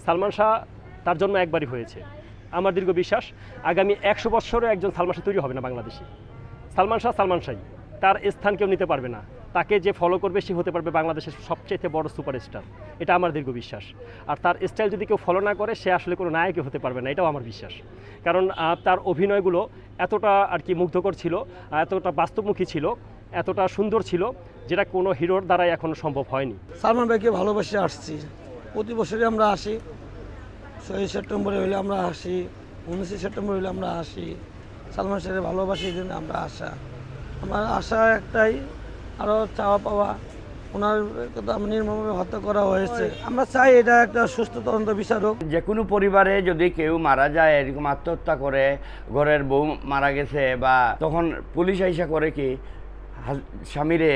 সালমান শাহ তার জন্ম একবারই হয়েছে। আমার দীর্ঘ বিশ্বাস আগামী 100 বছরে একজন সালমান শাহ তৈরি হবে না বাংলাদেশে। সালমান শাহ তার স্থান কেউ নিতে পারবে না। তাকে যে ফলো করবে সে হতে পারবে বাংলাদেশের সবচেয়ে বড় সুপারস্টার, এটা আমার দীর্ঘ বিশ্বাস। আর তার স্টাইল যদি কেউ ফলো না করে সে আসলে কোনো নায়কই হতে পারবে না, এটাও আমার বিশ্বাস। কারণ তার অভিনয়গুলো এতটা আর কি মুগ্ধকর ছিল, এতটা বাস্তবমুখী ছিল, এতটা সুন্দর ছিল, যেটা কোনো হিরোর দ্বারাই এখনও সম্ভব হয়নি। সালমান ভাইকে ভালোবাসে আসছি, প্রতি বছরই আমরা আসি। 6 সেপ্টেম্বরে হইলে আমরা আসি, 19 সেপ্টেম্বর হইলে আমরা আসি। সালমান শাহের ভালোবাসি জন্য আমরা আসা। আমার আশা একটাই, আরও চাওয়া পাওয়া, ওনার নির্মমভাবে হত্যা করা হয়েছে। আমরা চাই এটা একটা সুস্থ তদন্ত বিচারক। যে কোনো পরিবারে যদি কেউ মারা যায়, এরকম আত্মহত্যা করে, ঘরের বউ মারা গেছে, বা তখন পুলিশ আইসা করে কি স্বামীরে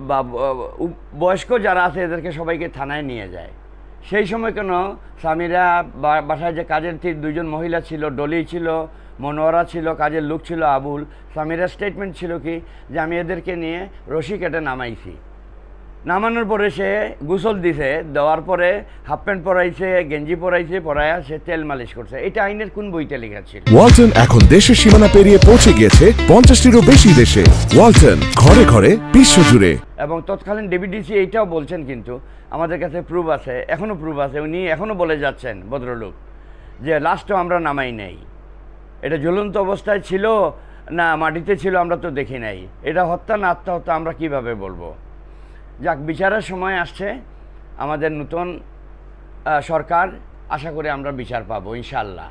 বা বয়স্ক যারা আছে এদেরকে সবাইকে থানায় নিয়ে যায়। সেই সময় কেন স্বামীরা বাসায় যে কাজের 2জন মহিলা ছিল, ডলি ছিল, মনোয়ারা ছিল, কাজের লোক ছিল আবুল, স্বামীরা স্টেটমেন্ট ছিল কি যে আমি এদেরকে নিয়ে রশি কেটে নামাইছি। নামানোর পরে সে গোসল দিছে, দেওয়ার পরে হাফ প্যান্ট পরাইছে, গেঞ্জি পরাইছে, পরায়া সে তেল মালিশ করছে। এটা আইনের কোন বইতে লেখা ছিল? ওয়ালটন এখন দেশের সীমানা পেরিয়ে পৌঁছে গিয়েছে 50টিরও বেশি দেশে। ওয়ালটন, ঘরে ঘরে বিশ্বজুড়ে। এবং তৎকালীন ডেভিডিসি এইটাও বলছেন, কিন্তু আমাদের কাছে প্রুফ আছে, এখনও প্রুফ আছে। উনি এখনও বলে যাচ্ছেন ভদ্রলোক যে লাস্টও আমরা নামাই নাই। এটা ঝুলন্ত অবস্থায় ছিল না মাটিতে ছিল আমরা তো দেখি নাই। এটা হত্যা না আত্মহত্যা আমরা কিভাবে বলবো? যাক, বিচারের সময় আসছে, আমাদের নতুন সরকার, আশা করি আমরা বিচার পাবো ইনশাল্লাহ।